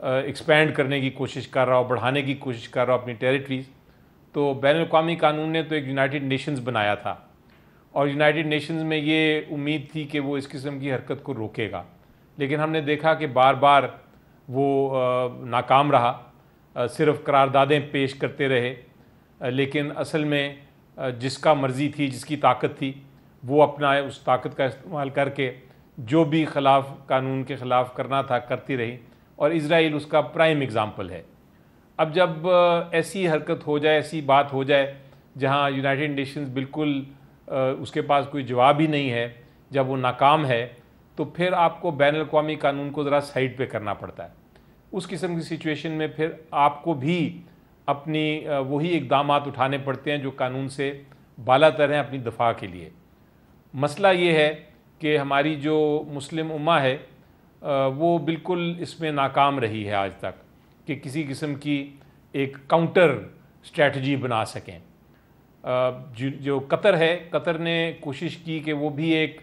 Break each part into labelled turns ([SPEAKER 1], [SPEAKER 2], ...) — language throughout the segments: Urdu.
[SPEAKER 1] ایکسپینڈ کرنے کی کوشش کر رہا ہو, بڑھانے کی کوشش کر رہا ہو اپنی ٹیریٹریز, تو بین الاقوامی قانون نے تو ایک یونائٹڈ نیشنز بنایا تھا, اور یونائٹڈ نیشنز میں یہ امید تھی کہ وہ اس قسم کی حرکت کو روکے گا, لیکن ہم نے دیکھا کہ بار بار وہ ناکام رہا, صرف قراردادیں پیش کرتے رہے, لیکن اصل میں جس کا مرضی تھی, جس کی طاقت تھی, وہ اپنا اس طاقت کا استعمال کر کے جو بھی خلاف قانون کے خلاف کرنا تھا کرتی رہی, اور اسرائیل اس کا پرائم اگزامپل ہے. اب جب ایسی حرکت ہو جائے, ایسی بات ہو جائے جہاں یونائٹڈ نیشنز بالکل اس کے پاس کوئی جواب ہی نہیں ہے, جب وہ ناکام ہے, تو پھر آپ کو بین الاقوامی قانون کو ذرا سائڈ پہ کرنا پڑتا ہے. اس قسم کی سچویشن میں پھر آپ کو بھی اپنی وہی اقدامات اٹھانے پڑتے ہیں جو قانون سے بالا تر ہیں اپنی دفاع کے لیے. مسئلہ یہ ہے کہ ہماری جو مسلم امہ ہے وہ بالکل اس میں ناکام رہی ہے آج تک کہ کسی قسم کی ایک کاؤنٹر اسٹریٹجی بنا سکیں. جو قطر ہے, قطر نے کوشش کی کہ وہ بھی ایک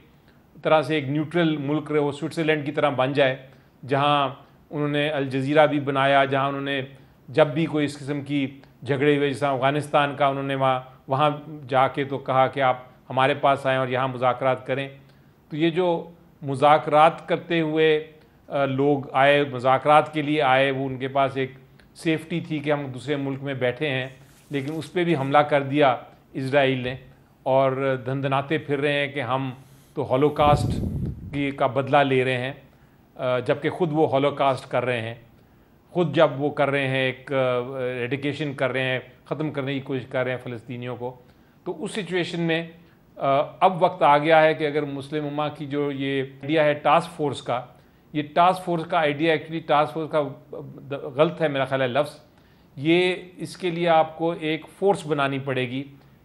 [SPEAKER 1] طرح سے ایک نیوٹرل ملک رہے, وہ سوئٹزرلینڈ کی طرح بن جائے, جہاں انہوں نے الجزیرہ بھی بنایا, جہاں انہوں نے جب بھی کوئی اس قسم کی جھگڑے ہوئے جیسا افغانستان کا, انہوں نے وہاں جا کے تو کہا کہ آپ ہمارے پاس آئیں اور یہاں مذاکرات کریں. تو یہ جو مذاکرات کرتے ہوئے لوگ آئے, مذاکرات کے لیے آئے, وہ ان کے پاس ایک سیفٹی تھی کہ ہم دوسرے ملک میں بیٹھے ہیں, لیکن اس پہ بھی حملہ کر دیا اسرائیل نے, اور دھندناتے پھر رہے ہیں کہ ہم تو ہولوکاسٹ کا بدلہ لے رہے ہیں, جبکہ خود وہ ہولوکاسٹ کر رہے ہیں. خود جب وہ کر رہے ہیں, ایک ایڈیکیشن کر رہے ہیں, ختم کرنے کی کوشش کر رہے ہیں فلسطینیوں کو, تو اس سچویشن میں اب وقت آ گیا ہے کہ اگر مسلم امہ کی جو یہ آئیڈیا ہے ٹاسک فورس کا, یہ ٹاسک فورس کا آئیڈیا ایکچولی ٹاسک فورس کا غلط ہے میرا خیال ہے لفظ. یہ اس کے لیے آپ کو ایک فورس بنانی پڑے گی,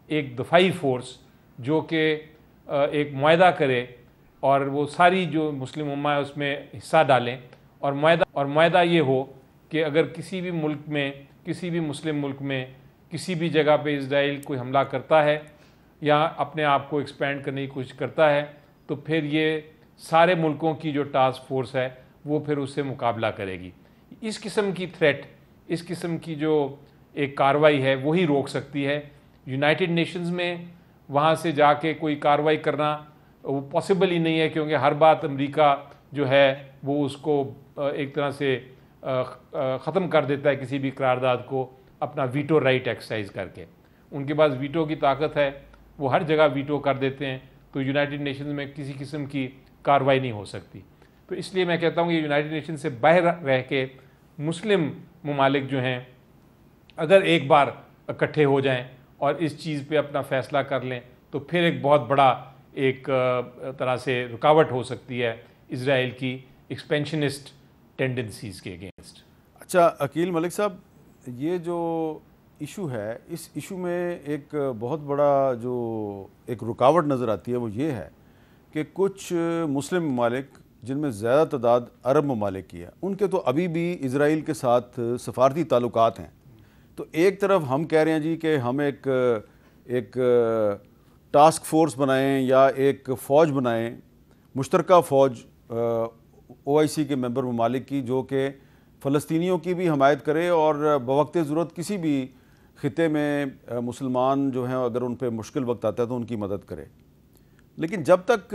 [SPEAKER 1] ایک دفاعی فورس جو کہ ایک معاہدہ کرے, اور وہ ساری جو مسلم امہ ہے اس میں حصہ ڈالیں, اور معاہدہ یہ ہو کہ اگر کسی بھی ملک میں, کسی بھی مسلم ملک میں کسی بھی جگہ پہ اسرائیل کوئی حملہ کرتا ہے یا اپنے آپ کو ایکسپینڈ کرنے کی کوشش کرتا ہے, تو پھر یہ سارے ملکوں کی جو ٹاسک فورس ہے وہ پھر اس سے مقابلہ کرے گی. اس قسم کی تھریٹ, اس قسم کی جو ایک کارروائی ہے وہی روک سکتی ہے. یونائٹڈ نیشنز میں وہاں سے جا کے کوئی کارروائی کرنا وہ پاسبل ہی نہیں ہے, کیونکہ ہر بات امریکہ جو ہے وہ اس کو ایک طرح سے ختم کر دیتا ہے کسی بھی قرارداد کو اپنا ویٹو رائٹ ایکسرسائز کر کے. ان کے پاس ویٹو کی طاقت ہے, وہ ہر جگہ ویٹو کر دیتے ہیں, تو یونائٹڈ نیشنز میں کسی قسم کی کارروائی نہیں ہو سکتی. تو اس لیے میں کہتا ہوں کہ یونائٹڈ نیشن سے باہر رہ کے مسلم ممالک جو ہیں اگر ایک بار اکٹھے ہو جائیں اور اس چیز پہ اپنا فیصلہ کر لیں, تو پھر ایک بہت بڑا ایک طرح سے رکاوٹ ہو سکتی ہے اسرائیل کی ایکسپینشنسٹ ٹینڈنسیز کے اگینسٹ.
[SPEAKER 2] اچھا عقیل ملک صاحب, یہ جو ایشو ہے, اس ایشو میں ایک بہت بڑا جو ایک رکاوٹ نظر آتی ہے وہ یہ ہے کہ کچھ مسلم ممالک جن میں زیادہ تعداد عرب ممالک کی ہے, ان کے تو ابھی بھی اسرائیل کے ساتھ سفارتی تعلقات ہیں. تو ایک طرف ہم کہہ رہے ہیں جی کہ ہم ایک ٹاسک فورس بنائیں یا ایک فوج بنائیں, مشترکہ فوج OIC کے ممبر ممالک کی, جو کہ فلسطینیوں کی بھی حمایت کرے اور بوقت ضرورت کسی بھی خطے میں مسلمان جو ہیں اگر ان پہ مشکل وقت آتا ہے تو ان کی مدد کرے. لیکن جب تک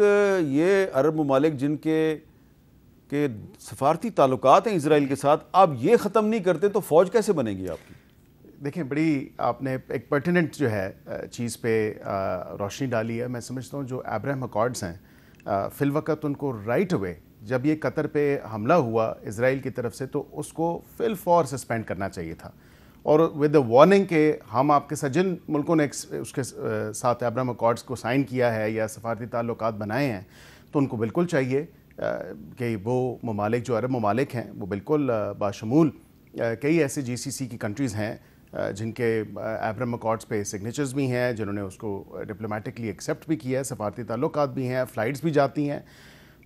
[SPEAKER 2] یہ عرب ممالک جن کے سفارتی تعلقات ہیں اسرائیل کے ساتھ, آپ یہ ختم نہیں کرتے تو فوج کیسے بنے گی آپ کی؟
[SPEAKER 3] دیکھیں, بڑی آپ نے ایک پرٹیننٹ جو ہے چیز پہ روشنی ڈالی ہے. میں سمجھتا ہوں جو ابراہم اکارڈز ہیں فی الوقت ان کو رائٹ اوے جب یہ قطر پہ حملہ ہوا اسرائیل کی طرف سے تو اس کو فی الفور سسپینڈ کرنا چاہیے تھا, اور ود دا وارننگ کہ ہم آپ کے ساتھ جن ملکوں نے اس کے ساتھ ابراہم اکارڈز کو سائن کیا ہے یا سفارتی تعلقات بنائے ہیں, تو ان کو بالکل چاہیے کہ وہ ممالک جو عرب ممالک ہیں وہ بالکل باشمول کئی ایسے GCC کی کنٹریز ہیں جن کے ابراہم اکارڈز پہ سگنیچرز بھی ہیں, جنہوں نے اس کو ڈپلومیٹکلی ایکسیپٹ بھی کیا ہے, سفارتی تعلقات بھی ہیں, فلائٹس بھی جاتی ہیں.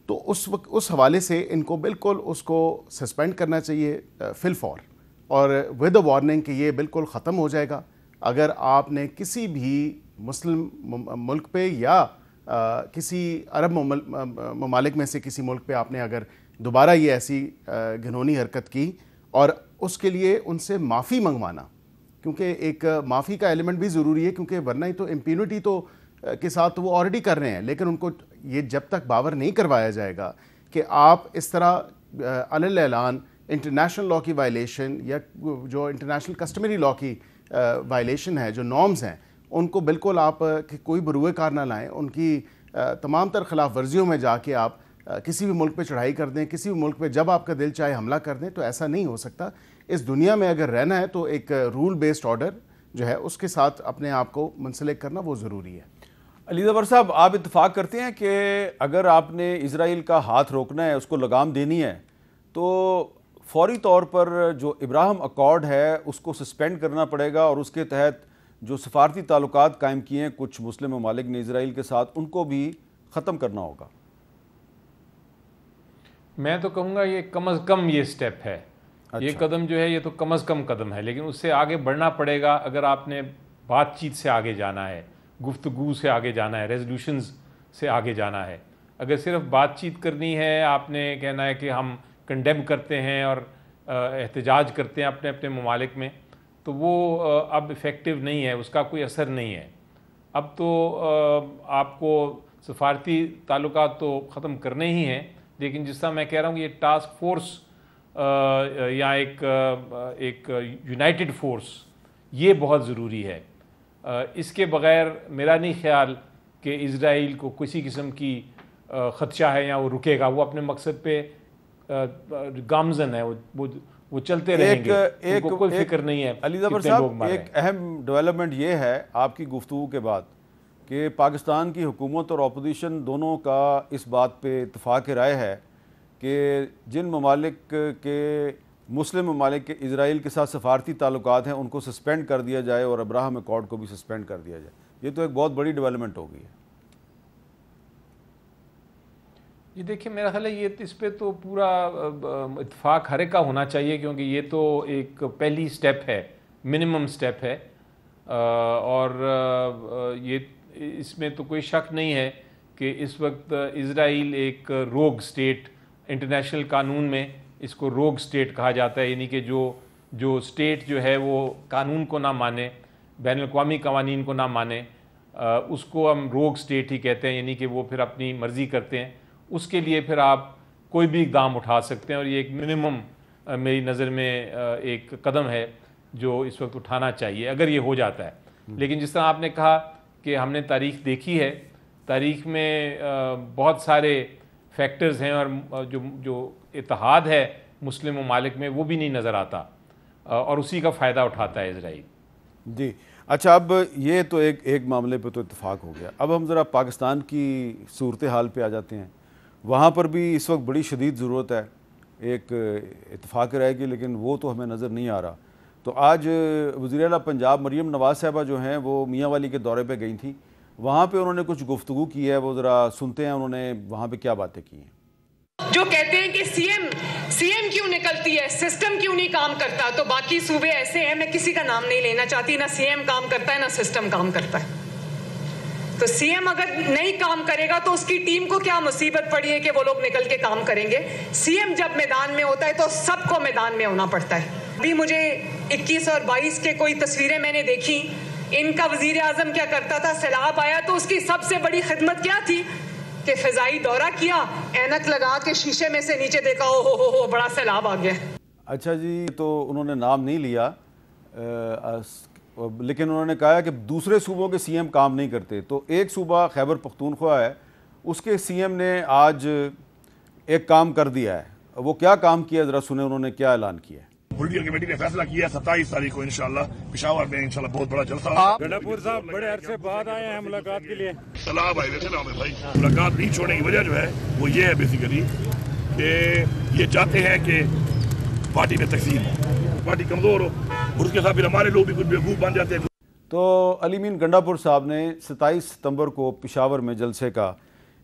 [SPEAKER 3] تو اس حوالے سے ان کو بالکل اس کو سسپینڈ کرنا چاہیے فی الفور, اور ود اے وارننگ کہ یہ بالکل ختم ہو جائے گا اگر آپ نے کسی بھی مسلم ملک پہ یا کسی عرب ممالک میں سے کسی ملک پہ آپ نے اگر دوبارہ یہ ایسی گھنونی حرکت کی اور اس کے لیے ان سے معافی منگوانا، کیونکہ ایک معافی کا ایلیمنٹ بھی ضروری ہے، کیونکہ ورنہ ہی تو امپیونٹی تو کے ساتھ وہ آلریڈی کر رہے ہیں، لیکن ان کو یہ جب تک باور نہیں کروایا جائے گا کہ آپ اس طرح علی اعلان انٹرنیشنل لاء کی وائلیشن یا جو انٹرنیشنل کسٹمری لاء کی وائلیشن ہے، جو نارمز ہیں، ان کو بالکل آپ کوئی بروئے کار نہ لائیں، ان کی تمام تر خلاف ورزیوں میں جا کے آپ کسی بھی ملک پہ چڑھائی کر دیں، کسی بھی ملک پہ جب آپ کا دل چاہے حملہ کر دیں، تو ایسا نہیں ہو سکتا۔ اس دنیا میں اگر رہنا ہے تو ایک رول بیسڈ آرڈر جو ہے اس کے ساتھ اپنے آپ کو منسلک کرنا وہ ضروری ہے۔
[SPEAKER 2] علی ظفر صاحب، آپ اتفاق کرتے ہیں کہ اگر آپ نے اسرائیل کا ہاتھ روکنا ہے، اس کو لگام دینی ہے، تو فوری طور پر جو ابراہم اکارڈ ہے اس کو سسپینڈ کرنا پڑے گا، اور اس کے تحت جو سفارتی تعلقات قائم کیے ہیں کچھ مسلم ممالک نے اسرائیل کے ساتھ، ان کو بھی ختم کرنا ہوگا؟
[SPEAKER 1] میں تو کہوں گا یہ کم از کم یہ سٹیپ ہے، یہ قدم جو ہے یہ تو کم از کم قدم ہے، لیکن اس سے آگے بڑھنا پڑے گا اگر آپ نے بات چیت سے آگے جانا ہے، گفتگو سے آگے جانا ہے، ریزولوشنز سے آگے جانا ہے۔ اگر صرف بات چیت کرنی ہے، آپ نے کہنا ہے کہ ہم کنڈیم کرتے ہیں اور احتجاج کرتے ہیں اپنے اپنے ممالک میں، تو وہ اب افیکٹو نہیں ہے، اس کا کوئی اثر نہیں ہے۔ اب تو آپ کو سفارتی تعلقات تو ختم کرنے ہی ہیں، لیکن جس طرح میں کہہ رہا ہوں کہ یہ ٹاسک فورس یا ایک یونائٹڈ فورس یہ بہت ضروری ہے۔ اس کے بغیر میرا نہیں خیال کہ اسرائیل کو کسی قسم کی خدشہ ہے یا وہ رکے گا، وہ اپنے مقصد پہ گامزن ہے، وہ چلتے رہیں گے، ان کو کوئی فکر نہیں ہے۔
[SPEAKER 2] علی ظفر صاحب، ایک اہم ڈیولپمنٹ یہ ہے آپ کی گفتگو کے بعد کہ پاکستان کی حکومت اور اپوزیشن دونوں کا اس بات پہ اتفاق رائے ہے کہ جن ممالک کے مسلم ممالک کے اسرائیل کے ساتھ سفارتی تعلقات ہیں ان کو سسپینڈ کر دیا جائے، اور ابراہم اکارڈ کو بھی سسپینڈ کر دیا جائے۔ یہ تو ایک بہت بڑی ڈیولپمنٹ ہو گئی ہے۔
[SPEAKER 1] یہ دیکھیں، میرا خیال ہے یہ اس پہ تو پورا اتفاق ہر ایک کا ہونا چاہیے، کیونکہ یہ تو ایک پہلی سٹیپ ہے، منیمم سٹیپ ہے، اور یہ اس میں تو کوئی شک نہیں ہے کہ اس وقت اسرائیل ایک روگ سٹیٹ، انٹرنیشنل قانون میں اس کو روگ سٹیٹ کہا جاتا ہے، یعنی کہ جو سٹیٹ جو ہے وہ قانون کو نہ مانے، بین الاقوامی قوانین کو نہ مانے، اس کو ہم روگ سٹیٹ ہی کہتے ہیں، یعنی کہ وہ پھر اپنی مرضی کرتے ہیں۔ اس کے لیے پھر آپ کوئی بھی اقدام اٹھا سکتے ہیں، اور یہ ایک منیمم میری نظر میں ایک قدم ہے جو اس وقت اٹھانا چاہیے اگر یہ ہو جاتا ہے۔ لیکن جس طرح آپ نے کہا کہ ہم نے تاریخ دیکھی ہے، تاریخ میں بہت سارے فیکٹرز ہیں، اور جو اتحاد ہے مسلم ممالک میں وہ بھی نہیں نظر آتا، اور اسی کا فائدہ اٹھاتا ہے اسرائیل۔
[SPEAKER 2] جی اچھا، اب یہ تو ایک معاملے پہ تو اتفاق ہو گیا، اب ہم ذرا پاکستان کی صورتحال پہ آ جاتے ہیں۔ وہاں پر بھی اس وقت بڑی شدید ضرورت ہے ایک اتفاق رائے گی، لیکن وہ تو ہمیں نظر نہیں آ رہا۔ تو آج وزیر اعلیٰ پنجاب مریم نواز صاحبہ جو ہیں وہ میاں والی کے دورے پہ گئی تھیں، وہاں پہ انہوں نے کچھ گفتگو کی ہے، وہ ذرا سنتے ہیں انہوں نے وہاں پہ کیا باتیں کی ہیں۔
[SPEAKER 4] جو کہتے ہیں کہ سی ایم کیوں نکلتی ہے، سسٹم کیوں نہیں کام کرتا، تو باقی صوبے ایسے ہیں، میں کسی کا نام نہیں لینا چاہتی، نہ سی ایم کام کرتا ہے نہ سسٹم کام کرتا ہے۔ تو سی ایم اگر نہیں کام کرے گا تو اس کی ٹیم کو کیا مصیبت پڑی ہے کہ وہ لوگ نکل کے کام کریں گے۔ سی ایم جب میدان میں ہوتا ہے تو سب کو میدان میں ہونا پڑتا ہے۔ ابھی مجھے 21 اور 22 کے کوئی تصویریں میں نے دیکھی، ان کا وزیر اعظم کیا کرتا تھا، سیلاب آیا تو اس کی سب سے بڑی خدمت کیا تھی کہ فضائی دورہ کیا، اینک لگا کے شیشے میں سے نیچے دیکھا، ہو بڑا سیلاب آ گیا۔ اچھا
[SPEAKER 2] جی، تو انہوں نے نام نہیں لیا، لیکن انہوں نے کہا کہ دوسرے صوبوں کے سی ایم کام نہیں کرتے۔ تو ایک صوبہ خیبر پختونخوا ہے، اس کے سی ایم نے آج ایک کام کر دیا ہے۔ وہ کیا کام کیا ذرا سنیں، انہوں نے کیا اعلان کیا ہے۔
[SPEAKER 5] پولیٹیکل کمیٹی نے فیصلہ کیا 27 تاریخ کو انشاءاللہ پشاور میں انشاءاللہ بہت بڑا جلسہ۔
[SPEAKER 6] گنڈاپور صاحب بڑے عرصے بعد آئے ہیں ملاقات کے لیے۔
[SPEAKER 5] سلام آئے تھے نا ہمیں بھائی، ملاقات نہیں چھوڑنے کی وجہ جو ہے وہ یہ ہے بیسیکلی کہ یہ چاہتے ہیں کہ پارٹی میں تقسیم ہو، پارٹی کمزور ہو، اور اس کے ساتھ پھر ہمارے لوگ بھی کچھ بیوقوف بن جاتے ہیں۔
[SPEAKER 2] تو علی مین گنڈاپور صاحب نے 27 ستمبر کو پشاور میں جلسے کا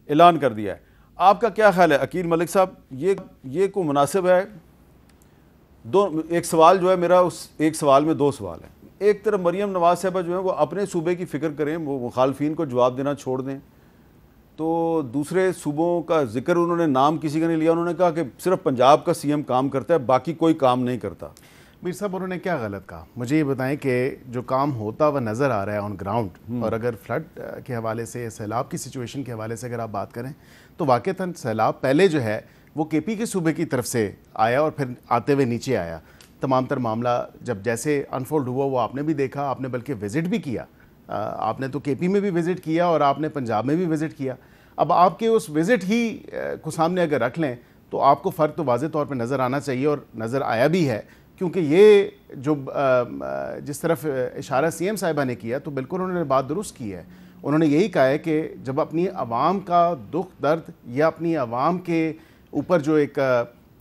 [SPEAKER 2] اعلان کر دیا ہے۔ آپ کا کیا خیال ہے عقیل ملک صاحب، یہ کو مناسب ہے؟ ایک سوال جو ہے میرا، اس ایک سوال میں دو سوال ہیں۔ ایک طرف مریم نواز صاحبہ جو ہیں وہ اپنے صوبے کی فکر کریں، وہ مخالفین کو جواب دینا چھوڑ دیں، تو دوسرے صوبوں کا ذکر انہوں نے نام کسی کا نہیں لیا. انہوں نے کہا کہ صرف پنجاب کا سی ایم کام کرتا ہے, باقی کوئی کام نہیں کرتا.
[SPEAKER 3] میر صاحب انہوں نے کیا غلط کہا؟ مجھے یہ بتائیں کہ جو کام ہوتا ہوا نظر آ رہا ہے آن گراؤنڈ, اور اگر فلڈ کے حوالے سے, سیلاب کی سچویشن کے حوالے سے اگر آپ بات کریں تو واقعتاً سیلاب پہلے جو ہے وہ کے پی کے صوبے کی طرف سے آیا اور پھر آتے ہوئے نیچے آیا. تمام تر معاملہ جب جیسے انفولڈ ہوا وہ آپ نے بھی دیکھا, آپ نے بلکہ وزٹ بھی کیا. آپ نے تو کے پی میں بھی وزٹ کیا اور آپ نے پنجاب میں بھی وزٹ کیا. اب آپ کے اس وزٹ ہی کو سامنے اگر رکھ لیں تو آپ کو فرق تو واضح طور پہ نظر آنا چاہیے, اور نظر آیا بھی ہے. کیونکہ یہ جو جس طرف اشارہ سی ایم صاحبہ نے کیا تو بالکل انہوں نے بات درست کی ہے. انہوں نے یہی کہا ہے کہ جب اپنی عوام کا دکھ درد یا اپنی عوام کے اوپر جو ایک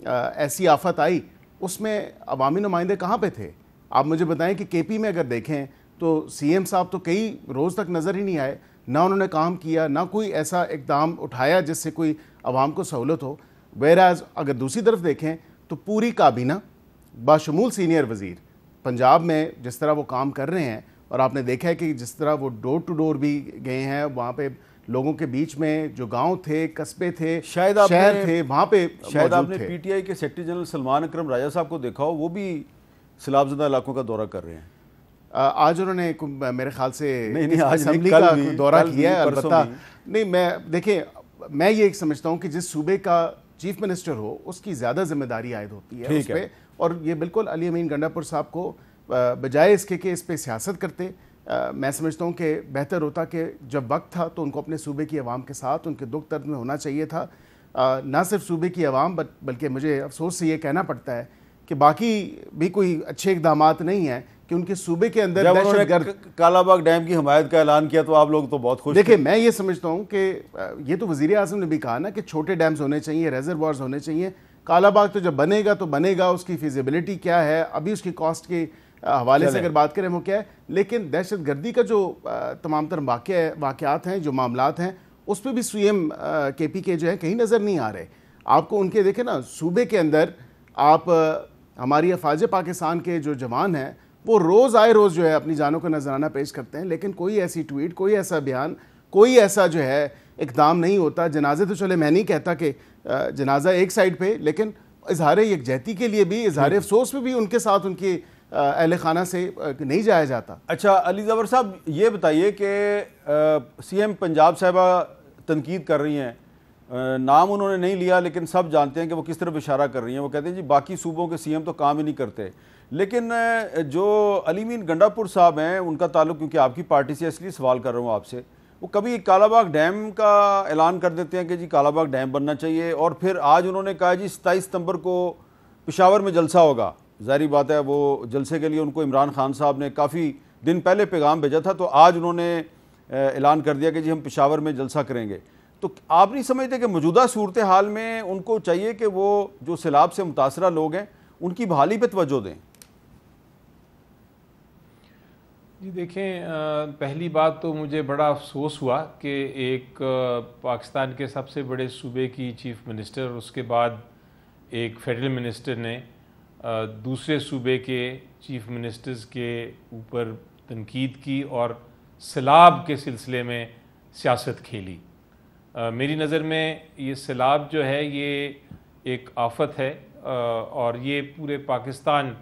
[SPEAKER 3] ایسی آفت آئی, اس میں عوامی نمائندے کہاں پہ تھے؟ آپ مجھے بتائیں کہ کے پی میں اگر دیکھیں تو سی ایم صاحب تو کئی روز تک نظر ہی نہیں آئے, نہ انہوں نے کام کیا, نہ کوئی ایسا اقدام اٹھایا جس سے کوئی عوام کو سہولت ہو. ویراز اگر دوسری طرف دیکھیں تو پوری کابینہ باشمول سینئر وزیر پنجاب میں جس طرح وہ کام کر رہے ہیں, اور آپ نے دیکھا ہے کہ جس طرح وہ ڈور ٹو ڈور بھی گئے ہیں, وہاں پہ لوگوں کے بیچ میں جو گاؤں تھے, قصبے تھے, شہر تھے, وہاں پہ
[SPEAKER 2] شاید آپ نے پی ٹی آئی کے سیکرٹری جنرل سلمان اکرم راجہ صاحب کو دیکھا ہو, وہ بھی سیلاب زدہ علاقوں کا دورہ کر رہے ہیں.
[SPEAKER 3] آج انہوں نے میرے خیال سے اسمبلی کا دورہ کیا ہے. البتہ نہیں, میں دیکھیں میں یہ سمجھتا ہوں کہ جس صوبے کا چیف منسٹر ہو اس کی زیادہ ذمہ داری عائد ہوتی ہے اس پہ, اور یہ بالکل علی امین گنڈاپور صاحب کو بجائے اس کے کہ اس پہ سیاست کرتے, میں سمجھتا ہوں کہ بہتر ہوتا کہ جب وقت تھا تو ان کو اپنے صوبے کی عوام کے ساتھ ان کے دکھ درد میں ہونا چاہیے تھا. نہ صرف صوبے کی عوام بلکہ مجھے افسوس سے یہ کہنا پڑتا ہے کہ باقی بھی کوئی اچھے اقدامات نہیں ہیں کہ ان کے صوبے کے اندر
[SPEAKER 2] دہشت گرد. کالا باغ ڈیم کی حمایت کا اعلان کیا تو آپ لوگ تو بہت خوش.
[SPEAKER 3] دیکھیں میں یہ سمجھتا ہوں کہ یہ تو وزیر اعظم نے بھی کہا نا کہ چھوٹے ڈیمز ہونے چاہیے, ریزروارز ہونے چاہیے. کالا باغ تو جب بنے گا تو بنے گا, اس کی فیزیبلٹی کیا ہے, ابھی اس کی کاسٹ کے حوالے سے اگر بات کریں وہ کیا ہے, لیکن دہشت گردی کا جو تمام تر واقعات ہیں, جو معاملات ہیں, اس پہ بھی سی ایم کے پی کے جو ہیں کہیں نظر نہیں آ رہے. آپ کو ان کے دیکھیں نا صوبے کے اندر, آپ ہماری افواج پاکستان کے جو جوان ہیں وہ روز آئے روز جو ہے اپنی جانوں کا نذرانہ پیش کرتے ہیں, لیکن کوئی ایسی ٹویٹ, کوئی ایسا بیان, کوئی ایسا جو ہے اقدام نہیں ہوتا. جنازے تو چلے میں نہیں کہتا کہ جنازہ ایک سائڈ پہ, لیکن اظہار یکجہتی کے لیے بھی, اظہار افسوس میں بھی ان کے ساتھ ان کی اہل خانہ سے نہیں جایا جاتا.
[SPEAKER 2] اچھا علی زفر صاحب یہ بتائیے کہ سی ایم پنجاب صاحبہ تنقید کر رہی ہیں, نام انہوں نے نہیں لیا لیکن سب جانتے ہیں کہ وہ کس طرف اشارہ کر رہی ہیں. وہ کہتے ہیں جی باقی صوبوں کے سی ایم تو کام ہی نہیں کرتے, لیکن جو علی امین گنڈاپور صاحب ہیں ان کا تعلق کیونکہ آپ کی پارٹی سے, اس لیے سوال کر رہا ہوں آپ سے, وہ کبھی کالا باغ ڈیم کا اعلان کر دیتے ہیں کہ جی کالا باغ ڈیم بننا چاہیے, اور پھر آج انہوں نے کہا جی 27 ستمبر کو پشاور میں جلسہ ہوگا. ظاہری بات ہے وہ جلسے کے لیے ان کو عمران خان صاحب نے کافی دن پہلے پیغام بھیجا تھا, تو آج انہوں نے اعلان کر دیا کہ جی ہم پشاور میں جلسہ کریں گے. تو آپ نہیں سمجھتے کہ موجودہ صورتحال میں ان کو چاہیے کہ وہ جو سیلاب سے متاثرہ لوگ ہیں ان کی بحالی پہ توجہ دیں؟
[SPEAKER 1] جی دیکھیں, پہلی بات تو مجھے بڑا افسوس ہوا کہ ایک پاکستان کے سب سے بڑے صوبے کی چیف منسٹر, اس کے بعد ایک فیڈرل منسٹر نے دوسرے صوبے کے چیف منسٹرز کے اوپر تنقید کی اور سیلاب کے سلسلے میں سیاست کھیلی. میری نظر میں یہ سیلاب جو ہے یہ ایک آفت ہے اور یہ پورے پاکستان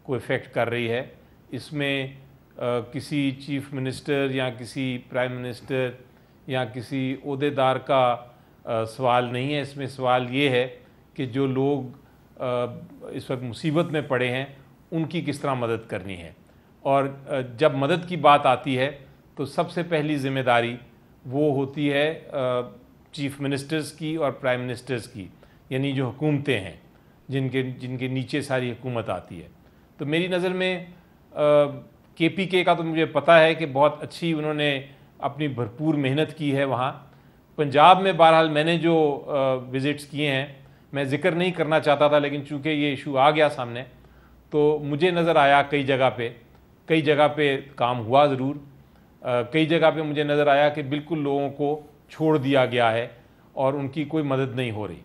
[SPEAKER 1] کو افیکٹ کر رہی ہے. اس میں کسی چیف منسٹر یا کسی پرائم منسٹر یا کسی عہدیدار کا سوال نہیں ہے. اس میں سوال یہ ہے کہ جو لوگ اس وقت مصیبت میں پڑے ہیں ان کی کس طرح مدد کرنی ہے. اور جب مدد کی بات آتی ہے تو سب سے پہلی ذمہ داری وہ ہوتی ہے چیف منسٹرز کی اور پرائم منسٹرز کی, یعنی جو حکومتیں ہیں جن کے نیچے ساری حکومت آتی ہے. تو میری نظر میں کے پی کے کا تو مجھے پتہ ہے کہ بہت اچھی انہوں نے اپنی بھرپور محنت کی ہے وہاں. پنجاب میں بہرحال میں نے جو وزٹس کیے ہیں, میں ذکر نہیں کرنا چاہتا تھا لیکن چونکہ یہ ایشو آ گیا سامنے تو مجھے نظر آیا کئی جگہ پہ کام ہوا ضرور, کئی جگہ پہ مجھے نظر آیا کہ بالکل لوگوں کو چھوڑ دیا گیا ہے اور ان کی کوئی مدد نہیں ہو رہی,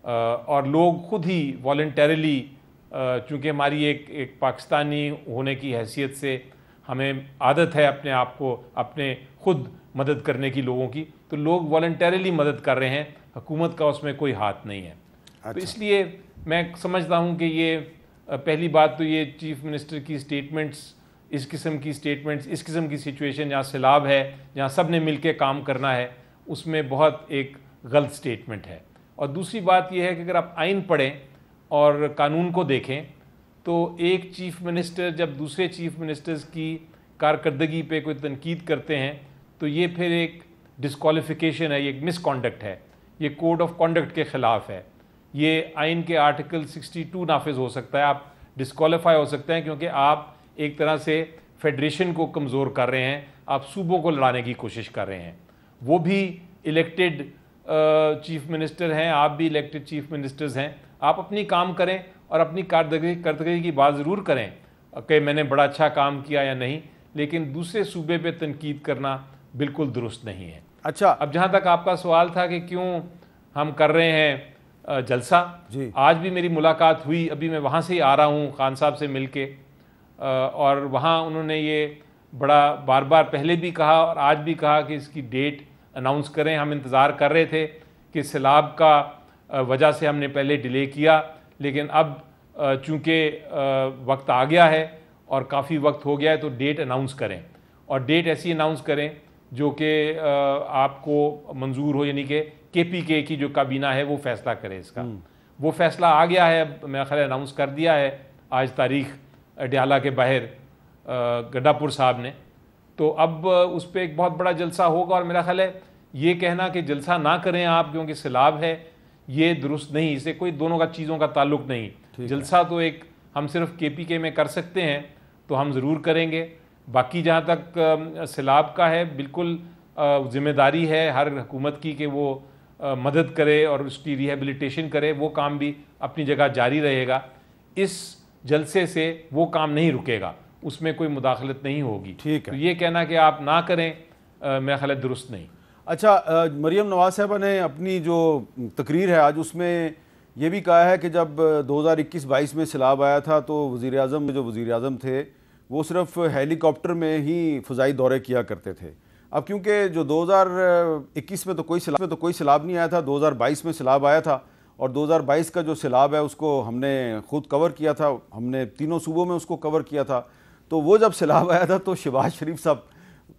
[SPEAKER 1] اور لوگ خود ہی والنٹیرلی, چونکہ ہماری ایک پاکستانی ہونے کی حیثیت سے ہمیں عادت ہے اپنے آپ کو اپنے خود مدد کرنے کی لوگوں کی, تو لوگ والنٹیرلی مدد کر رہے ہیں, حکومت کا اس میں کوئی ہاتھ نہیں ہے. تو اس لیے میں سمجھتا ہوں کہ یہ پہلی بات تو یہ چیف منسٹر کی سٹیٹمنٹس, اس قسم کی سٹیٹمنٹس, اس قسم کی سچویشن جہاں سیلاب ہے, جہاں سب نے مل کے کام کرنا ہے, اس میں بہت ایک غلط سٹیٹمنٹ ہے. اور دوسری بات یہ ہے کہ اگر آپ آئین پڑھیں اور قانون کو دیکھیں تو ایک چیف منسٹر جب دوسرے چیف منسٹرز کی کارکردگی پہ کوئی تنقید کرتے ہیں تو یہ پھر ایک ڈسکوالیفیکیشن ہے, یہ ایک مس کانڈکٹ ہے, یہ کوڈ آف کانڈکٹ کے خلاف ہے. یہ آئین کے آرٹیکل 62 نافذ ہو سکتا ہے, آپ ڈسکوالیفائی ہو سکتے ہیں کیونکہ آپ ایک طرح سے فیڈریشن کو کمزور کر رہے ہیں, آپ صوبوں کو لڑانے کی کوشش کر رہے ہیں. وہ بھی الیکٹڈ چیف منسٹر ہیں, آپ بھی الیکٹڈ چیف منسٹرز ہیں. آپ اپنی کام کریں اور اپنی کارکردگی کی بات ضرور کریں کہ میں نے بڑا اچھا کام کیا یا نہیں, لیکن دوسرے صوبے پہ تنقید کرنا بالکل درست نہیں ہے.
[SPEAKER 2] اچھا,
[SPEAKER 1] اب جہاں تک آپ کا سوال تھا کہ کیوں ہم کر رہے ہیں جلسہ,
[SPEAKER 2] جی
[SPEAKER 1] آج بھی میری ملاقات ہوئی, ابھی میں وہاں سے ہی آ رہا ہوں خان صاحب سے مل کے, اور وہاں انہوں نے یہ بڑا بار بار پہلے بھی کہا اور آج بھی کہا کہ اس کی ڈیٹ اناؤنس کریں. ہم انتظار کر رہے تھے کہ سیلاب کا وجہ سے ہم نے پہلے ڈیلے کیا, لیکن اب چونکہ وقت آ گیا ہے اور کافی وقت ہو گیا ہے تو ڈیٹ اناؤنس کریں, اور ڈیٹ ایسی اناؤنس کریں جو کہ آپ کو منظور ہو, یعنی کہ KPK کی جو کابینہ ہے وہ فیصلہ کرے اس کا. وہ فیصلہ آ گیا ہے, میرا خیال اناؤنس کر دیا ہے آج تاریخ ڈیالہ کے باہر گڈا پور صاحب نے. تو اب اس پہ ایک بہت بڑا جلسہ ہوگا, اور میرا خیال ہے یہ کہنا کہ جلسہ نہ کریں آپ کیونکہ سیلاب ہے یہ درست نہیں, اسے کوئی دونوں کا چیزوں کا تعلق نہیں. جلسہ تو ایک ہم صرف KPK میں کر سکتے ہیں تو ہم ضرور کریں گے. باقی جہاں تک سیلاب کا ہے, بالکل ذمہ داری ہے ہر حکومت کی کہ وہ مدد کرے اور اس کی ریہیبلیٹیشن کرے, وہ کام بھی اپنی جگہ جاری رہے گا. اس جلسے سے وہ کام نہیں رکے گا, اس میں کوئی مداخلت نہیں ہوگی.
[SPEAKER 2] ٹھیک ہے,
[SPEAKER 1] تو یہ کہنا کہ آپ نہ کریں میرا خیال ہے درست نہیں.
[SPEAKER 2] اچھا, مریم نواز صاحبہ نے اپنی جو تقریر ہے آج اس میں یہ بھی کہا ہے کہ جب 2021-22 میں سیلاب آیا تھا تو وزیر اعظم جو وزیر اعظم تھے وہ صرف ہیلی کاپٹر میں ہی فضائی دورے کیا کرتے تھے. اب کیونکہ جو 2021 میں تو کوئی سیلاب نہیں آیا تھا, 2022 میں سیلاب آیا تھا, اور 2022 کا جو سیلاب ہے اس کو ہم نے خود کور کیا تھا, ہم نے تینوں صوبوں میں اس کو کور کیا تھا. تو وہ جب سیلاب آیا تھا تو شہباز شریف صاحب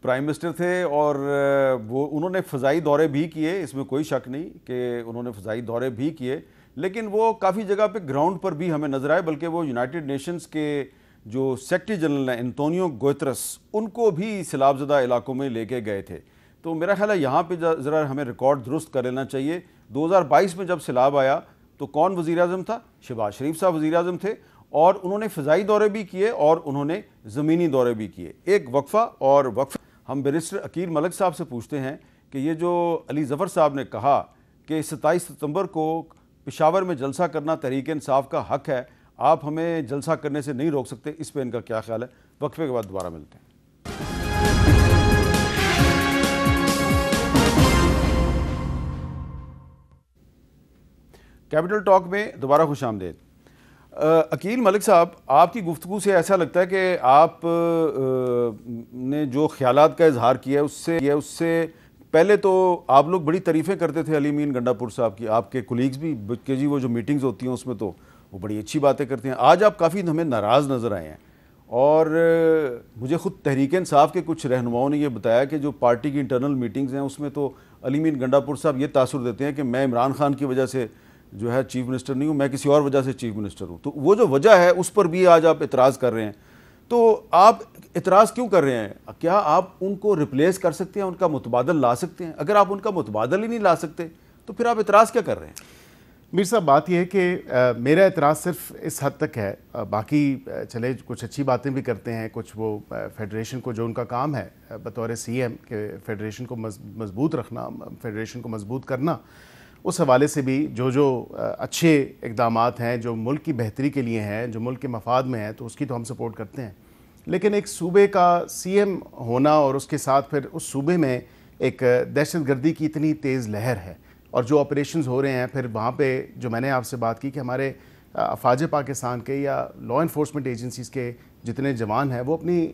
[SPEAKER 2] پرائم منسٹر تھے اور انہوں نے فضائی دورے بھی کیے, اس میں کوئی شک نہیں کہ انہوں نے فضائی دورے بھی کیے, لیکن وہ کافی جگہ پہ گراؤنڈ پر بھی ہمیں نظر آئے. بلکہ وہ یونائٹڈ نیشنز کے جو سیکرٹری جنرل ہیں انتونیو گوترس, ان کو بھی سیلاب زدہ علاقوں میں لے کے گئے تھے. تو میرا خیال ہے یہاں پہ ذرا ہمیں ریکارڈ درست کر لینا چاہیے. 2022 میں جب سیلاب آیا تو کون وزیر اعظم تھا؟ شہباز شریف صاحب وزیر اعظم تھے, اور انہوں نے فضائی دورے بھی کیے اور انہوں نے زمینی دورے بھی کیے. ایک وقفہ اور وقفہ ہم بیرسٹر عقیل ملک صاحب سے پوچھتے ہیں کہ یہ جو علی ظفر صاحب نے کہا کہ 27 ستمبر کو پشاور میں جلسہ کرنا تحریک انصاف کا حق ہے, آپ ہمیں جلسہ کرنے سے نہیں روک سکتے, اس پہ ان کا کیا خیال ہے؟ وقفے کے بعد دوبارہ ملتے ہیں. کیپٹل ٹاک میں دوبارہ خوش آمدید. عقیل ملک صاحب, آپ کی گفتگو سے ایسا لگتا ہے کہ آپ نے جو خیالات کا اظہار کیا ہے اس سے پہلے تو آپ لوگ بڑی تعریفیں کرتے تھے علی امین گنڈا پور صاحب کی, آپ کے کولیگز بھی کہ جی وہ جو میٹنگز ہوتی ہیں اس میں تو وہ بڑی اچھی باتیں کرتے ہیں. آج آپ کافی ہمیں ناراض نظر آئے ہیں, اور مجھے خود تحریک انصاف کے کچھ رہنماؤں نے یہ بتایا کہ جو پارٹی کی انٹرنل میٹنگز ہیں اس میں تو علی امین گنڈا پور صاحب یہ تاثر دیتے ہیں کہ میں عمران خان کی وجہ سے جو ہے چیف منسٹر نہیں ہوں, میں کسی اور وجہ سے چیف منسٹر ہوں. تو وہ جو وجہ ہے اس پر بھی آج آپ اعتراض کر رہے ہیں. تو آپ اعتراض کیوں کر رہے ہیں؟ کیا آپ ان کو ریپلیس کر سکتے ہیں, ان کا متبادل لا سکتے ہیں؟ اگر آپ ان کا متبادل ہی نہیں لا سکتے تو پھر آپ اعتراض کیا کر رہے ہیں؟
[SPEAKER 3] میر صاحب, بات یہ ہے کہ میرا اعتراض صرف اس حد تک ہے, باقی چلے کچھ اچھی باتیں بھی کرتے ہیں, کچھ وہ فیڈریشن کو جو ان کا کام ہے بطور CM کہ فیڈریشن کو مضبوط رکھنا, فیڈریشن کو مضبوط کرنا, اس حوالے سے بھی جو اچھے اقدامات ہیں جو ملک کی بہتری کے لیے ہیں, جو ملک کے مفاد میں ہیں, تو اس کی تو ہم سپورٹ کرتے ہیں. لیکن ایک صوبے کا CM ہونا اور اس کے ساتھ پھر اس صوبے میں ایک دہشت گردی کی اتنی تیز لہر ہے, اور جو آپریشنز ہو رہے ہیں پھر وہاں پہ جو میں نے آپ سے بات کی کہ ہمارے افواج پاکستان کے یا لا انفورسمنٹ ایجنسیز کے جتنے جوان ہیں وہ اپنی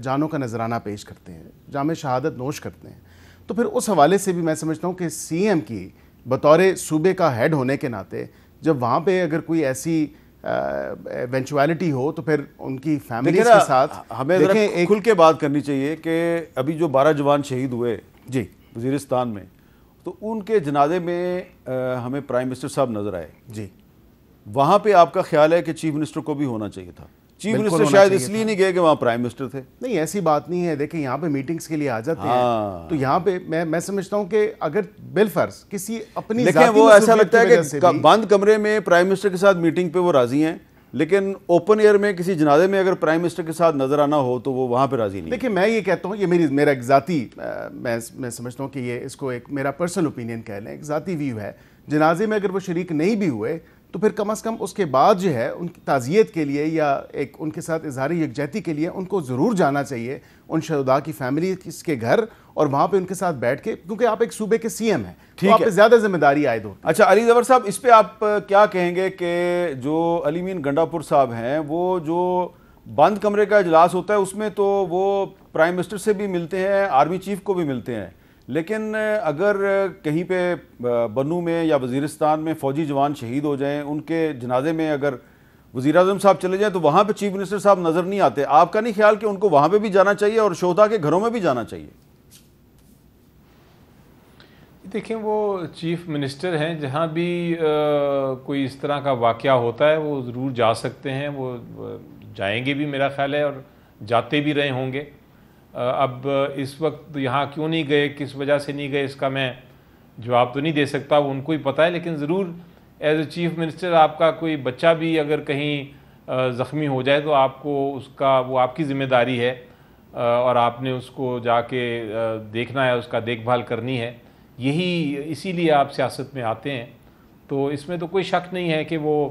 [SPEAKER 3] جانوں کا نذرانہ پیش کرتے ہیں, جام شہادت نوش کرتے ہیں. تو پھر اس حوالے سے بھی میں سمجھتا ہوں کہ سی ایم کی بطور صوبے کا ہیڈ ہونے کے ناطے جب وہاں پہ اگر کوئی ایسی ایونچوالٹی ہو تو پھر ان کی فیملیز کے ساتھ
[SPEAKER 2] ہمیں کھل کے بات کرنی چاہیے کہ ابھی جو 12 جوان شہید ہوئے جی وزیرستان میں، تو ان کے جنازے میں ہمیں پرائم منسٹر صاحب نظر آئے جی، وہاں پہ آپ کا خیال ہے کہ چیف منسٹر کو بھی ہونا چاہیے تھا؟ چیف منسٹر شاید اس لیے نہیں گئے کہ وہاں پرائم منسٹر تھے.
[SPEAKER 3] نہیں ایسی بات نہیں ہے. دیکھیں یہاں پہ میٹنگز کے لیے آ جاتے ہیں تو یہاں پہ میں سمجھتا ہوں کہ اگر بالفرض کسی اپنی
[SPEAKER 2] لیکن وہ ایسا لگتا ہے کہ بند کمرے میں پرائم منسٹر کے ساتھ میٹنگ پہ وہ راضی ہیں، لیکن اوپن ایئر میں کسی جنازے میں اگر پرائم منسٹر کے ساتھ نظر آنا ہو تو وہ وہاں پہ راضی نہیں.
[SPEAKER 3] دیکھیں میں یہ کہتا ہوں، یہ میرا ایک ذاتی میں سمجھتا ہوں کہ یہ اس کو ایک میرا پرسنل اوپینین کہہ لیں، ایک ذاتی ویو ہے. جنازے میں اگر وہ شریک نہیں بھی ہوئے تو پھر کم از کم اس کے بعد جو ہے ان کی تعزیت کے لیے یا ایک ان کے ساتھ اظہار یکجہتی کے لیے ان کو ضرور جانا چاہیے ان شہداء کی فیملی کے گھر، اور وہاں پہ ان کے ساتھ بیٹھ کے، کیونکہ آپ ایک صوبے کے سی ایم ہیں تو آپ پہ زیادہ ذمہ داری عائد ہوتی ہے.
[SPEAKER 2] اچھا علی ظفر صاحب، اس پہ آپ کیا کہیں گے کہ جو علی مین گنڈا پور صاحب ہیں، وہ جو بند کمرے کا اجلاس ہوتا ہے اس میں تو وہ پرائم منسٹر سے بھی ملتے ہیں، آرمی چیف کو بھی ملتے ہیں، لیکن اگر کہیں پہ بنو میں یا وزیرستان میں فوجی جوان شہید ہو جائیں، ان کے جنازے میں اگر وزیر اعظم صاحب چلے جائیں تو وہاں پہ چیف منسٹر صاحب نظر نہیں آتے. آپ کا نہیں خیال کہ ان کو وہاں پہ بھی جانا چاہیے اور شہداء کے گھروں میں بھی جانا چاہیے؟
[SPEAKER 1] دیکھیں وہ چیف منسٹر ہیں، جہاں بھی کوئی اس طرح کا واقعہ ہوتا ہے وہ ضرور جا سکتے ہیں، وہ جائیں گے بھی میرا خیال ہے، اور جاتے بھی رہے ہوں گے. اب اس وقت یہاں کیوں نہیں گئے، کس وجہ سے نہیں گئے، اس کا میں جواب تو نہیں دے سکتا، وہ ان کو ہی پتہ ہے. لیکن ضرور ایز اے چیف منسٹر آپ کا کوئی بچہ بھی اگر کہیں زخمی ہو جائے تو آپ کو اس کا وہ آپ کی ذمہ داری ہے، اور آپ نے اس کو جا کے دیکھنا ہے، اس کا دیکھ بھال کرنی ہے. اسی لیے آپ سیاست میں آتے ہیں. تو اس میں تو کوئی شک نہیں ہے کہ وہ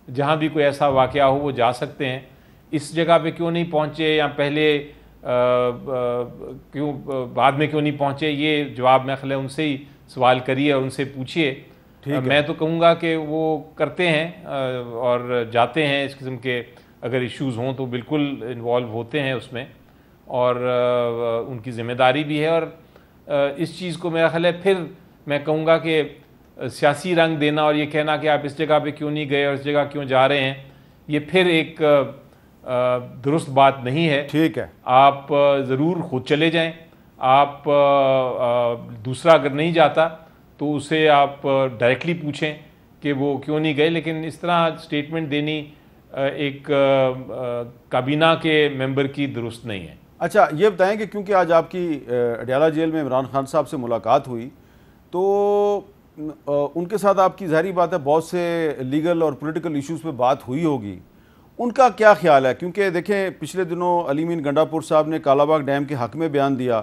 [SPEAKER 1] جہاں بھی کوئی ایسا واقعہ ہو وہ جا سکتے ہیں. اس جگہ پہ کیوں نہیں پہنچے یا پہلے کیوں بعد میں کیوں نہیں پہنچے، یہ جواب میں خیال ہے ان سے ہی سوال کریے اور ان سے پوچھیے. میں تو کہوں گا کہ وہ کرتے ہیں اور جاتے ہیں، اس قسم کے اگر ایشوز ہوں تو بالکل انوالو ہوتے ہیں اس میں، اور ان کی ذمہ داری بھی ہے. اور اس چیز کو میرا خیال ہے پھر میں کہوں گا کہ سیاسی رنگ دینا اور یہ کہنا کہ آپ اس جگہ پہ کیوں نہیں گئے اور اس جگہ کیوں جا رہے ہیں، یہ پھر ایک درست بات نہیں ہے.
[SPEAKER 2] ٹھیک ہے،
[SPEAKER 1] آپ ضرور خود چلے جائیں. آپ دوسرا اگر نہیں جاتا تو اسے آپ ڈائریکٹلی پوچھیں کہ وہ کیوں نہیں گئے. لیکن اس طرح سٹیٹمنٹ دینی ایک کابینہ کے ممبر کی درست نہیں ہے.
[SPEAKER 2] اچھا یہ بتائیں کہ کیونکہ آج آپ کی اڈیالہ جیل میں عمران خان صاحب سے ملاقات ہوئی تو ان کے ساتھ آپ کی ظاہری بات ہے بہت سے لیگل اور پولیٹیکل ایشوز پہ بات ہوئی ہوگی. ان کا کیا خیال ہے؟ کیونکہ دیکھیں پچھلے دنوں علی مین گنڈا پور صاحب نے کالا باغ ڈیم کے حق میں بیان دیا،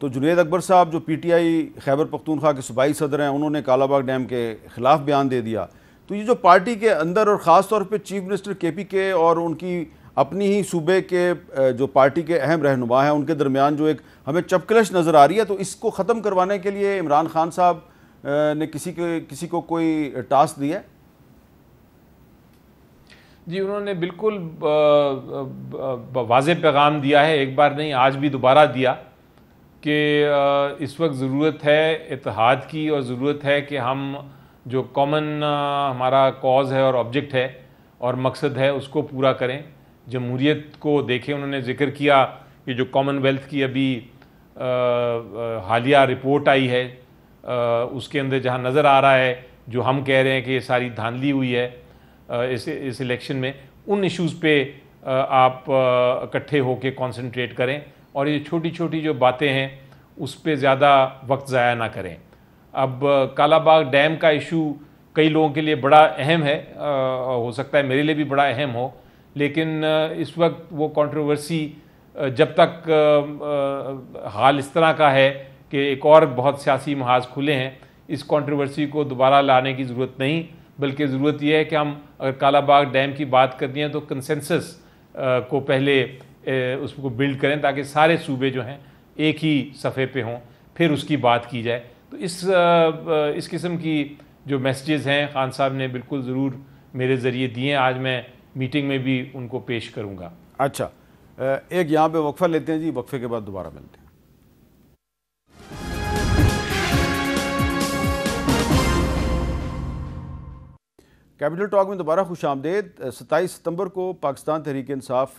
[SPEAKER 2] تو جنید اکبر صاحب جو P T I Khyber Pakhtunkhwa کے صوبائی صدر ہیں، انہوں نے کالا باغ ڈیم کے خلاف بیان دے دیا. تو یہ جو پارٹی کے اندر اور خاص طور پہ چیف منسٹر کے پی کے اور ان کی اپنی ہی صوبے کے جو پارٹی کے اہم رہنما ہیں ان کے درمیان جو ایک ہمیں چپکلش نظر آ رہی ہے، تو اس کو ختم کروانے کے لیے عمران خان صاحب نے کسی کو کوئی ٹاسک دیا ہے؟
[SPEAKER 1] جی انہوں نے بالکل واضح پیغام دیا ہے، ایک بار نہیں آج بھی دوبارہ دیا کہ اس وقت ضرورت ہے اتحاد کی، اور ضرورت ہے کہ ہم جو کامن ہمارا کاز ہے اور آبجیکٹ ہے اور مقصد ہے اس کو پورا کریں. جمہوریت کو دیکھیں، انہوں نے ذکر کیا کہ جو کامن ویلتھ کی ابھی حالیہ رپورٹ آئی ہے اس کے اندر جہاں نظر آ رہا ہے جو ہم کہہ رہے ہیں کہ یہ ساری دھاندلی ہوئی ہے اس الیکشن میں، ان ایشوز پہ آپ اکٹھے ہو کے کانسنٹریٹ کریں اور یہ چھوٹی چھوٹی جو باتیں ہیں اس پہ زیادہ وقت ضائع نہ کریں. اب کالا باغ ڈیم کا ایشو کئی لوگوں کے لیے بڑا اہم ہے، ہو سکتا ہے میرے لیے بھی بڑا اہم ہو، لیکن اس وقت وہ کنٹروورسی جب تک حال اس طرح کا ہے کہ ایک اور بہت سیاسی محاذ کھلے ہیں، اس کنٹروورسی کو دوبارہ لانے کی ضرورت نہیں، بلکہ ضرورت یہ ہے کہ ہم اگر کالا باغ ڈیم کی بات کرنی ہے تو کنسنسس کو پہلے اس کو بلڈ کریں تاکہ سارے صوبے جو ہیں ایک ہی صفحے پہ ہوں، پھر اس کی بات کی جائے. تو اس قسم کی جو میسیجز ہیں خان صاحب نے بالکل ضرور میرے ذریعے دیے ہیں، آج میں میٹنگ میں بھی ان کو پیش کروں گا.
[SPEAKER 2] اچھا ایک یہاں پہ وقفہ لیتے ہیں جی، وقفے کے بعد دوبارہ ملتے ہیں. کیپٹل ٹاک میں دوبارہ خوش آمدید۔ 27 ستمبر کو پاکستان تحریک انصاف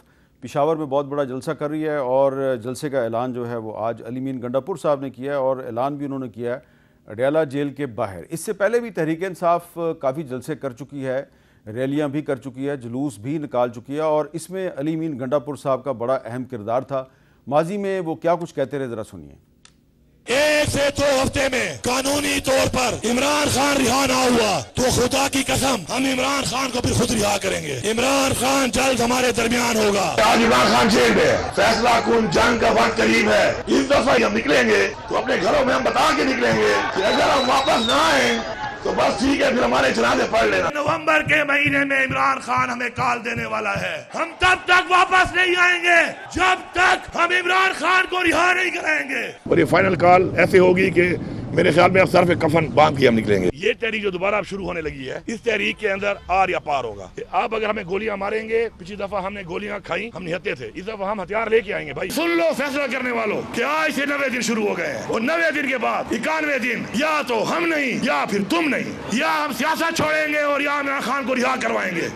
[SPEAKER 2] پشاور میں بہت بڑا جلسہ کر رہی ہے اور جلسے کا اعلان جو ہے وہ آج علی مین گنڈا پور صاحب نے کیا ہے اور اعلان بھی انہوں نے کیا ہے اڈیالہ جیل کے باہر۔ اس سے پہلے بھی تحریک انصاف کافی جلسے کر چکی ہے، ریلیاں بھی کر چکی ہے، جلوس بھی نکال چکی ہے اور اس میں علی مین گنڈا پور صاحب کا بڑا اہم کردار تھا۔ ماضی میں وہ کیا کچھ کہتے رہے، ذرا سنیے۔
[SPEAKER 5] 1 سے 2 ہفتے میں قانونی طور پر عمران خان رہا نہ ہوا تو خدا کی قسم ہم عمران خان کو بھی خود رہا کریں گے۔ عمران خان جلد ہمارے درمیان ہوگا۔ آج عمران خان جیل میں فیصلہ کن جنگ کا وقت قریب ہے۔ اس دفعہ ہم نکلیں گے تو اپنے گھروں میں ہم بتا کے نکلیں گے کہ اگر ہم واپس نہ آئیں تو بس ٹھیک ہے، پھر ہمارے جنازے پڑھ لینا۔ نومبر کے مہینے میں عمران خان ہمیں کال دینے والا ہے۔ ہم تب تک واپس نہیں آئیں گے جب تک ہم عمران خان کو رہا نہیں کریں گے۔ اور یہ فائنل کال ایسے ہوگی کہ میرے خیال میں اب سر پہ کفن باندھ کے ہم نکلیں گے۔ یہ تحریک جو دوبارہ اب شروع ہونے لگی ہے، اس تحریک کے اندر آر یا پار ہوگا کہ اب اگر ہمیں گولیاں ماریں گے، پچھلی دفعہ ہم نے گولیاں کھائیں، ہم نہتے تھے، اس دفعہ ہم ہتھیار لے کے آئیں گے۔ بھائی سن لو فیصلہ کرنے والوں کہ آج سے 90 دن شروع ہو گئے ہیں اور 90 دن کے بعد 91 دن یا تو ہم نہیں یا پھر تم نہیں، یا ہم سیاست چھوڑیں گے اور یا عمران خان کو رہا کروائیں گے۔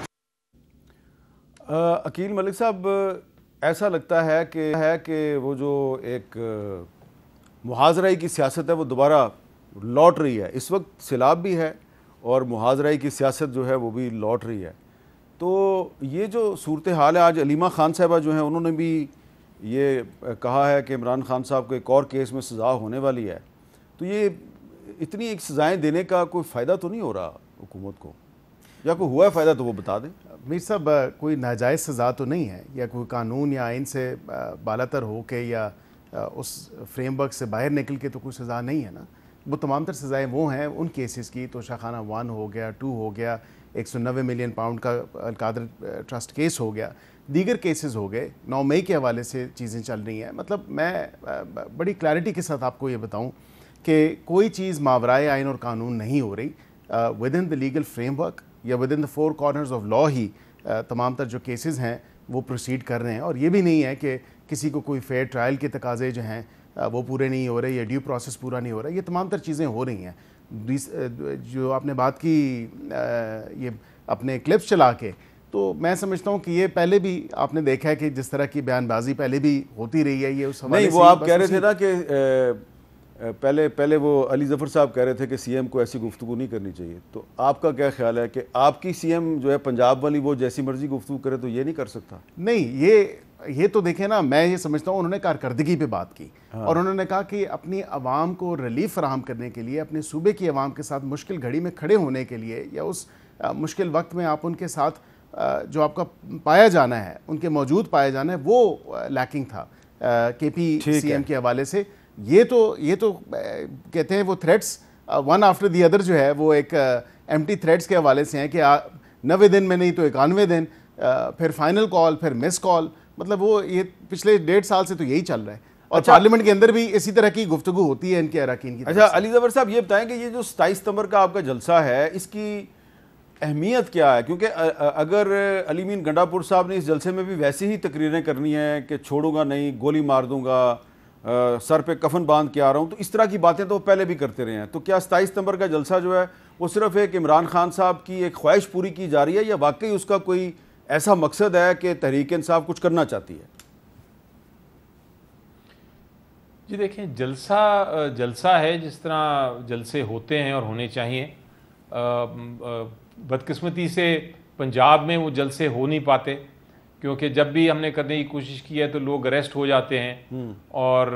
[SPEAKER 2] عقیل ملک صاحب، ایسا لگتا ہے کہ وہ جو ایک محاذرائی کی سیاست ہے وہ دوبارہ لوٹ رہی ہے۔ اس وقت سیلاب بھی ہے اور محاذرائی کی سیاست جو ہے وہ بھی لوٹ رہی ہے۔ تو یہ جو صورتحال ہے، آج علیمہ خان صاحبہ جو ہیں انہوں نے بھی یہ کہا ہے کہ عمران خان صاحب کو ایک اور کیس میں سزا ہونے والی ہے، تو یہ اتنی ایک سزائیں دینے کا کوئی فائدہ تو نہیں ہو رہا حکومت کو، یا کوئی ہوا ہے فائدہ تو وہ بتا دیں۔
[SPEAKER 3] میر صاحب، کوئی ناجائز سزا تو نہیں ہے، یا کوئی قانون یا آئین سے بالاتر ہو کے یا اس فریم ورک سے باہر نکل کے تو کوئی سزا نہیں ہے نا۔ وہ تمام تر سزائیں وہ ہیں ان کیسز کی، توشہ خانہ 1 ہو گیا، 2 ہو گیا، 190 ملین پاؤنڈ کا القادر ٹرسٹ کیس ہو گیا، دیگر کیسز ہو گئے۔ 9 مئی کے حوالے سے چیزیں چل رہی ہیں۔ مطلب میں بڑی کلیئرٹی کے ساتھ آپ کو یہ بتاؤں کہ کوئی چیز ماورائے آئین اور قانون نہیں ہو رہی۔ Within the legal framework یا within the 4 corners of law ہی تمام تر جو کیسز ہیں وہ پروسیڈ کر رہے ہیں، اور یہ بھی نہیں ہے کہ کسی کو کوئی فیئر ٹرائل کے تقاضے جو ہیں وہ پورے نہیں ہو رہے یا ڈیو پروسیس پورا نہیں ہو رہا۔ یہ تمام تر چیزیں ہو رہی ہیں۔ جو آپ نے بات کی یہ اپنے کلپس چلا کے، تو میں سمجھتا ہوں کہ یہ پہلے بھی آپ نے دیکھا ہے کہ جس طرح کی بیان بازی پہلے بھی ہوتی رہی ہے۔ یہ اس حوالے
[SPEAKER 2] نہیں،
[SPEAKER 3] سے
[SPEAKER 2] وہ آپ کہہ رہے تھے نا کہ پہلے وہ علی ظفر صاحب کہہ رہے تھے کہ سی ایم کو ایسی گفتگو نہیں کرنی چاہیے، تو آپ کا کیا خیال ہے کہ آپ کی سی ایم جو ہے پنجاب والی وہ جیسی مرضی گفتگو کرے تو یہ نہیں کر سکتا؟
[SPEAKER 3] نہیں، یہ تو دیکھیں نا، میں یہ سمجھتا ہوں انہوں نے کارکردگی پہ بات کی اور انہوں نے کہا کہ اپنی عوام کو ریلیف فراہم کرنے کے لیے، اپنے صوبے کی عوام کے ساتھ مشکل گھڑی میں کھڑے ہونے کے لیے، یا اس مشکل وقت میں آپ ان کے ساتھ جو آپ کا پایا جانا ہے، ان کے موجود پایا جانا ہے، وہ لیکنگ تھا کے پی سی ایم کے حوالے سے۔ یہ تو کہتے ہیں وہ threats one after the other جو ہے وہ ایک ایمٹی تھریٹس کے حوالے سے ہیں کہ 90 دن میں نہیں تو 91 دن، پھر فائنل کال، پھر مس کال۔ مطلب وہ یہ پچھلے 1.5 سال سے تو یہی چل رہا ہے، اور پارلیمنٹ کے اندر بھی اسی طرح کی گفتگو ہوتی ہے ان کے اراکین کی۔
[SPEAKER 2] اچھا علی ظفر صاحب، یہ بتائیں کہ یہ جو 27 ستمبر کا آپ کا جلسہ ہے، اس کی اہمیت کیا ہے؟ کیونکہ اگر علی مین گنڈا پور صاحب نے اس جلسے میں بھی ویسی ہی تقریریں کرنی ہیں کہ چھوڑوں گا نہیں، گولی مار دوں گا، سر پہ کفن باندھ کے آ رہا ہوں، تو اس طرح کی باتیں تو وہ پہلے بھی کرتے رہے ہیں، تو کیا 27 ستمبر کا جلسہ جو ہے وہ صرف ایک عمران خان صاحب کی ایک خواہش پوری کی جا رہی ہے، یا واقعی اس کا کوئی ایسا مقصد ہے کہ تحریک انصاف کچھ کرنا چاہتی ہے؟
[SPEAKER 1] جی دیکھیں، جلسہ ہے جس طرح جلسے ہوتے ہیں اور ہونے چاہیے۔ بدقسمتی سے پنجاب میں وہ جلسے ہو نہیں پاتے، کیونکہ جب بھی ہم نے کرنے کی کوشش کی ہے تو لوگ اریسٹ ہو جاتے ہیں اور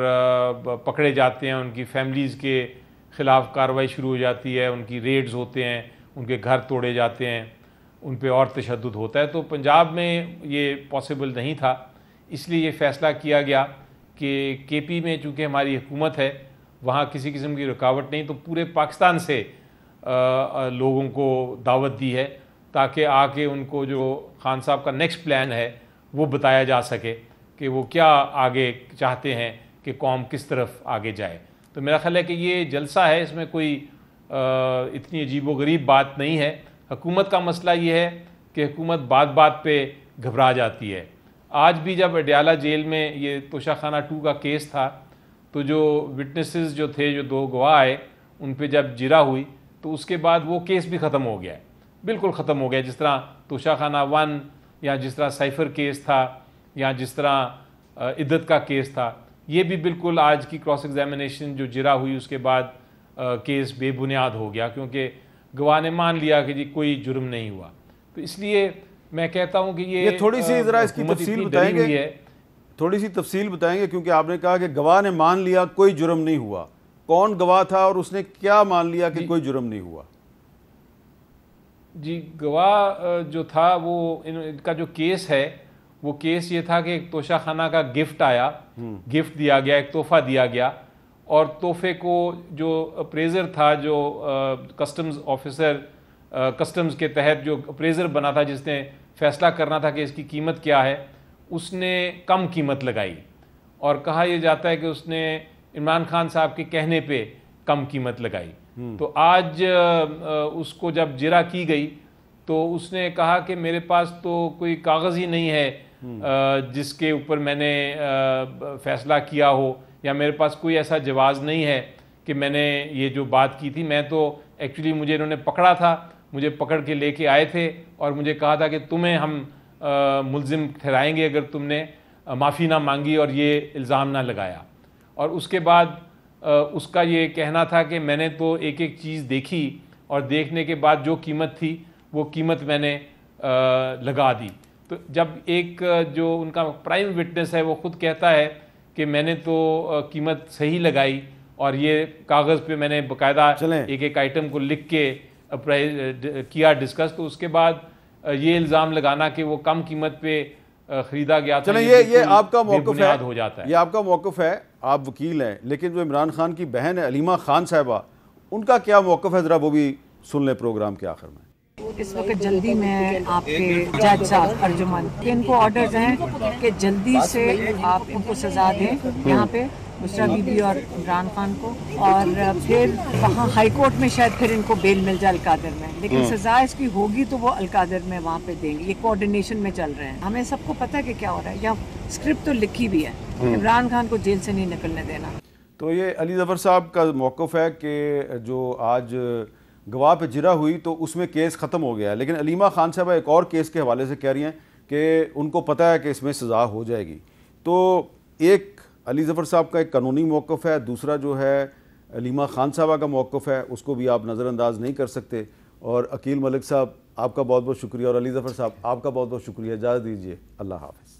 [SPEAKER 1] پکڑے جاتے ہیں، ان کی فیملیز کے خلاف کارروائی شروع ہو جاتی ہے، ان کی ریڈز ہوتے ہیں، ان کے گھر توڑے جاتے ہیں، ان پہ اور تشدد ہوتا ہے۔ تو پنجاب میں یہ پاسبل نہیں تھا، اس لیے یہ فیصلہ کیا گیا کہ کے پی میں چونکہ ہماری حکومت ہے، وہاں کسی قسم کی رکاوٹ نہیں، تو پورے پاکستان سے لوگوں کو دعوت دی ہے تاکہ آ کے ان کو جو خان صاحب کا نیکسٹ پلان ہے وہ بتایا جا سکے کہ وہ کیا آگے چاہتے ہیں کہ قوم کس طرف آگے جائے۔ تو میرا خیال ہے کہ یہ جلسہ ہے، اس میں کوئی اتنی عجیب و غریب بات نہیں ہے۔ حکومت کا مسئلہ یہ ہے کہ حکومت بات بات پہ گھبرا جاتی ہے۔ آج بھی جب اڈیالہ جیل میں یہ توشہ خانہ 2 کا کیس تھا، تو جو وٹنسز جو تھے، جو 2 گواہ آئے، ان پہ جب جرا ہوئی تو اس کے بعد وہ کیس بھی ختم ہو گیا ہے۔ بالکل ختم ہو گیا. جس طرح توشہ خانہ 1 یا جس طرح سائفر کیس تھا یا جس طرح عدت کا کیس تھا, یہ بھی بالکل آج کی کراس ایگزامینیشن جو جرا ہوئی اس کے بعد کیس بے بنیاد ہو گیا, کیونکہ گواہ نے مان لیا کہ جی کوئی جرم نہیں ہوا. تو اس لیے میں کہتا ہوں کہ یہ
[SPEAKER 2] تھوڑی سی ذرا اس کی تفصیل بتائیں گے, تھوڑی سی تفصیل بتائیں گے, کیونکہ آپ نے کہا کہ گواہ نے مان لیا کوئی جرم نہیں ہوا. کون گواہ تھا اور اس نے کیا مان لیا کہ کوئی جرم نہیں ہوا؟
[SPEAKER 1] جی گواہ جو تھا وہ ان کا جو کیس ہے وہ کیس یہ تھا کہ ایک توشہ خانہ کا گفٹ آیا, گفٹ دیا گیا, ایک تحفہ دیا گیا, اور تحفے کو جو اپریزر تھا, جو کسٹمز آفیسر کسٹمز کے تحت جو اپریزر بنا تھا جس نے فیصلہ کرنا تھا کہ اس کی قیمت کیا ہے, اس نے کم قیمت لگائی اور کہا یہ جاتا ہے کہ اس نے عمران خان صاحب کے کہنے پہ کم قیمت لگائی. تو آج اس کو جب جرا کی گئی تو اس نے کہا کہ میرے پاس تو کوئی کاغذ ہی نہیں ہے جس کے اوپر میں نے فیصلہ کیا ہو, یا میرے پاس کوئی ایسا جواز نہیں ہے کہ میں نے یہ جو بات کی تھی. میں تو ایکچولی مجھے انہوں نے پکڑا تھا, مجھے پکڑ کے لے کے آئے تھے اور مجھے کہا تھا کہ تمہیں ہم ملزم ٹھہرائیں گے اگر تم نے معافی نہ مانگی اور یہ الزام نہ لگایا. اور اس کے بعد اس کا یہ کہنا تھا کہ میں نے تو ایک ایک چیز دیکھی اور دیکھنے کے بعد جو قیمت تھی وہ قیمت میں نے لگا دی. تو جب ایک جو ان کا پرائم وٹنس ہے وہ خود کہتا ہے کہ میں نے تو قیمت صحیح لگائی اور یہ کاغذ پہ میں نے باقاعدہ ایک ایک آئٹم کو لکھ کے کیا ڈسکس, تو اس کے بعد یہ الزام لگانا کہ وہ کم قیمت پہ خریدا گیا تھا,
[SPEAKER 2] یہ آپ کا موقف ہے,
[SPEAKER 1] ہو جاتا ہے.
[SPEAKER 2] یہ آپ کا موقف ہے, آپ وکیل ہیں, لیکن جو عمران خان کی بہن ہے علیمہ خان صاحبہ, ان کا کیا موقف ہے, ذرا وہ بھی سن لیں پروگرام کے آخر میں.
[SPEAKER 7] اس وقت جلدی میں آپ کے جج صاحب ارجمن کہ ان کو آرڈرز ہیں کہ جلدی سے آپ ان کو سزا دیں یہاں پہ بشرا بی بی اور عمران خان کو, اور پھر وہاں ہائی کورٹ میں شاید پھر ان کو بیل مل جائے القادر میں, لیکن سزا اس کی ہوگی تو وہ القادر میں وہاں پہ دیں گے. یہ کوآرڈینیشن میں چل رہے ہیں, ہمیں سب کو پتہ ہے کہ کیا ہو رہا ہے, یا اسکرپٹ تو لکھی بھی ہے, عمران خان کو جیل سے نہیں نکلنے دینا.
[SPEAKER 2] تو یہ علی ظفر صاحب کا موقف ہے کہ جو آج گواہ پہ جرا ہوئی تو اس میں کیس ختم ہو گیا ہے, لیکن علیمہ خان صاحبہ ایک اور کیس کے حوالے سے کہہ رہی ہیں کہ ان کو پتہ ہے کہ اس میں سزا ہو جائے گی. تو ایک علی ظفر صاحب کا ایک قانونی موقف ہے, دوسرا جو ہے علیمہ خان صاحبہ کا موقف ہے, اس کو بھی آپ نظر انداز نہیں کر سکتے. اور عقیل ملک صاحب آپ کا بہت بہت شکریہ, اور علی ظفر صاحب آپ کا بہت بہت شکریہ. اجازت دیجیے, اللہ حافظ.